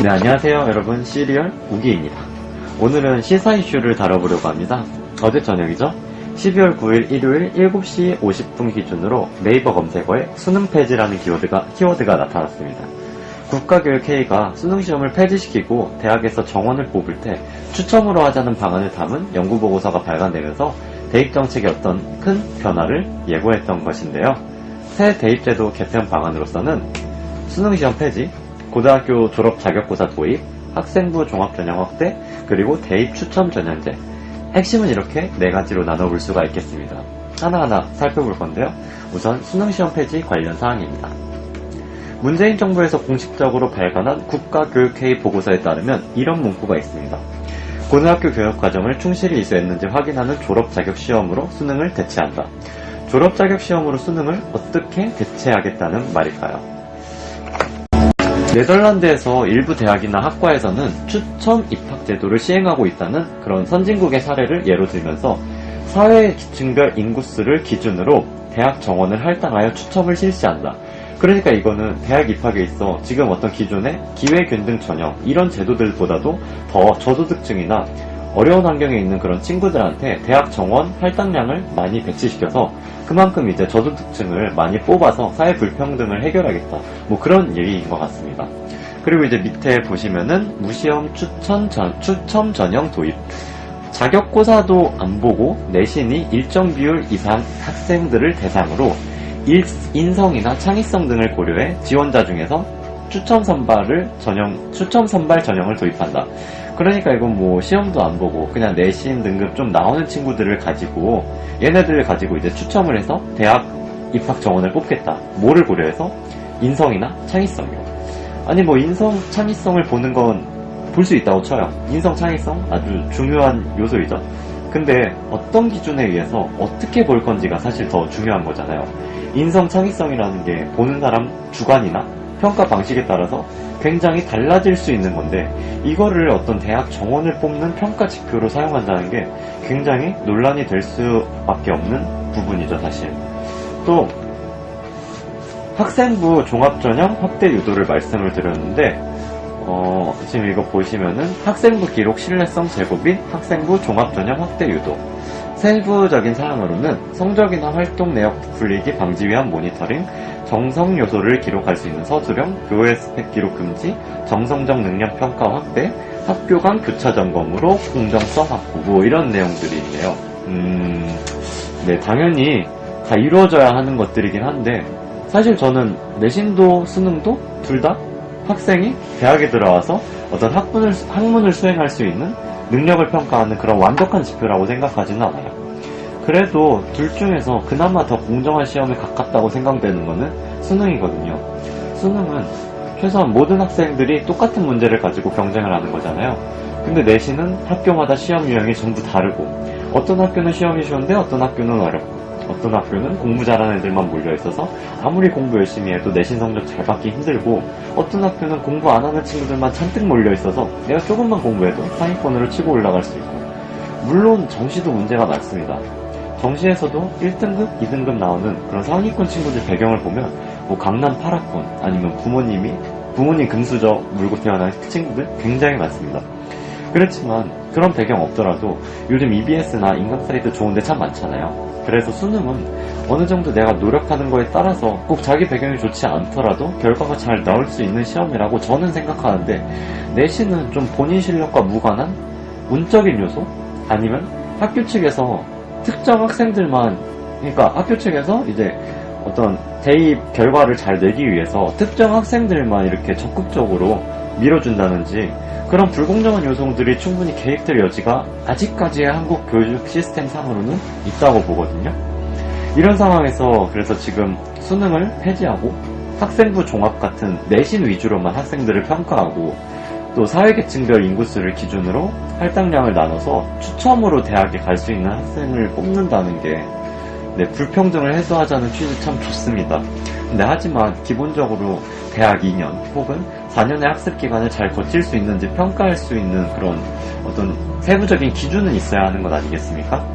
네, 안녕하세요 여러분, 시리얼 우기입니다. 오늘은 시사 이슈를 다뤄보려고 합니다. 어제 저녁이죠? 12월 9일 일요일 7시 50분 기준으로 네이버 검색어에 수능 폐지라는 키워드가 나타났습니다. 국가교육회의가 수능시험을 폐지시키고 대학에서 정원을 뽑을 때 추첨으로 하자는 방안을 담은 연구보고서가 발간되면서 대입정책에 어떤 큰 변화를 예고했던 것인데요. 새 대입제도 개편 방안으로서는 수능시험 폐지, 고등학교 졸업 자격고사 도입, 학생부 종합전형 확대, 그리고 대입 추첨 전형제. 핵심은 이렇게 4가지로 나눠볼 수가 있겠습니다. 하나하나 살펴볼 건데요. 우선 수능시험 폐지 관련 사항입니다. 문재인 정부에서 공식적으로 발간한 국가교육회의 보고서에 따르면 이런 문구가 있습니다. 고등학교 교육과정을 충실히 이수했는지 확인하는 졸업자격시험으로 수능을 대체한다. 졸업자격시험으로 수능을 어떻게 대체하겠다는 말일까요? 네덜란드에서 일부 대학이나 학과에서는 추첨 입학 제도를 시행하고 있다는 그런 선진국의 사례를 예로 들면서 사회계층별 인구수를 기준으로 대학 정원을 할당하여 추첨을 실시한다. 그러니까 이거는 대학 입학에 있어 지금 어떤 기존의 기회균등 전형 이런 제도들보다도 더 저소득층이나 어려운 환경에 있는 그런 친구들한테 대학 정원 할당량을 많이 배치시켜서 그만큼 이제 저소득층을 많이 뽑아서 사회 불평등을 해결하겠다. 뭐 그런 얘기인 것 같습니다. 그리고 이제 밑에 보시면은 무시험 추첨 전형 도입. 자격고사도 안 보고 내신이 일정 비율 이상 학생들을 대상으로 인성이나 창의성 등을 고려해 지원자 중에서 추첨 선발 전형을 도입한다. 그러니까 이건 뭐 시험도 안 보고 그냥 내신 등급 좀 나오는 친구들을 가지고 얘네들을 가지고 이제 추첨을 해서 대학 입학 정원을 뽑겠다. 뭐를 고려해서? 인성이나 창의성이요. 아니 뭐 인성, 창의성을 보는 건 볼 수 있다고 쳐요. 인성, 창의성 아주 중요한 요소이죠. 근데 어떤 기준에 의해서 어떻게 볼 건지가 사실 더 중요한 거잖아요. 인성, 창의성이라는 게 보는 사람 주관이나 평가 방식에 따라서 굉장히 달라질 수 있는 건데 이거를 어떤 대학 정원을 뽑는 평가 지표로 사용한다는 게 굉장히 논란이 될 수밖에 없는 부분이죠, 사실. 또 학생부 종합전형 확대 유도를 말씀을 드렸는데 지금 이거 보시면은 학생부 기록 신뢰성 제고 및 학생부 종합전형 확대 유도. 세부적인 사항으로는 성적이나 활동 내역 부풀리기 방지 위한 모니터링, 정성 요소를 기록할 수 있는 서술형, 교외 스펙 기록 금지, 정성적 능력 평가 확대, 학교 간 교차 점검으로 공정성 확보, 뭐 이런 내용들이 있네요. 네, 당연히 다 이루어져야 하는 것들이긴 한데 사실 저는 내신도 수능도 둘 다 학생이 대학에 들어와서 어떤 학문을 수행할 수 있는 능력을 평가하는 그런 완벽한 지표라고 생각하지는 않아요. 그래도 둘 중에서 그나마 더 공정한 시험에 가깝다고 생각되는 거는 수능이거든요. 수능은 최소한 모든 학생들이 똑같은 문제를 가지고 경쟁을 하는 거잖아요. 근데 내신은 학교마다 시험 유형이 전부 다르고 어떤 학교는 시험이 쉬운데 어떤 학교는 어렵고 어떤 학교는 공부 잘하는 애들만 몰려있어서 아무리 공부 열심히 해도 내신 성적 잘 받기 힘들고 어떤 학교는 공부 안 하는 친구들만 잔뜩 몰려있어서 내가 조금만 공부해도 상위권으로 치고 올라갈 수 있고 물론 정시도 문제가 많습니다. 정시에서도 1등급, 2등급 나오는 그런 상위권 친구들 배경을 보면 뭐 강남 8학번 아니면 부모님 금수저 물고 태어난 친구들 굉장히 많습니다. 그렇지만 그런 배경 없더라도 요즘 EBS나 인강사이트 좋은데 참 많잖아요. 그래서 수능은 어느 정도 내가 노력하는 거에 따라서 꼭 자기 배경이 좋지 않더라도 결과가 잘 나올 수 있는 시험이라고 저는 생각하는데 내신은 좀 본인 실력과 무관한 운적인 요소? 아니면 학교 측에서 특정 학생들만 그러니까 학교 측에서 이제 어떤 대입 결과를 잘 내기 위해서 특정 학생들만 이렇게 적극적으로 밀어준다든지 그런 불공정한 요소들이 충분히 개입될 여지가 아직까지의 한국 교육 시스템 상으로는 있다고 보거든요. 이런 상황에서 그래서 지금 수능을 폐지하고 학생부 종합 같은 내신 위주로만 학생들을 평가하고 또 사회계층별 인구수를 기준으로 할당량을 나눠서 추첨으로 대학에 갈 수 있는 학생을 뽑는다는 게 불평등을 해소하자는 취지 참 좋습니다. 근데 하지만 기본적으로 대학 2년 혹은 4년의 학습 기간을 잘 거칠 수 있는지 평가할 수 있는 그런 어떤 세부적인 기준은 있어야 하는 것 아니겠습니까?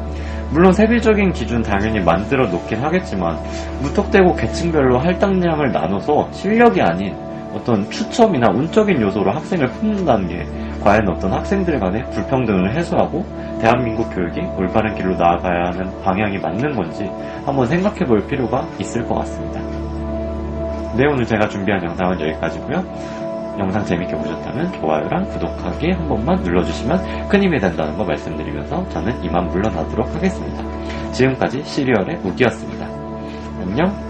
물론 세부적인 기준 당연히 만들어 놓긴 하겠지만 무턱대고 계층별로 할당량을 나눠서 실력이 아닌 어떤 추첨이나 운적인 요소로 학생을 뽑는다는 게 과연 어떤 학생들 간의 불평등을 해소하고 대한민국 교육이 올바른 길로 나아가야 하는 방향이 맞는 건지 한번 생각해 볼 필요가 있을 것 같습니다. 네, 오늘 제가 준비한 영상은 여기까지고요. 영상 재밌게 보셨다면 좋아요랑 구독하기 한 번만 눌러주시면 큰 힘이 된다는 거 말씀드리면서 저는 이만 물러나도록 하겠습니다. 지금까지 시리얼의 우기였습니다. 안녕.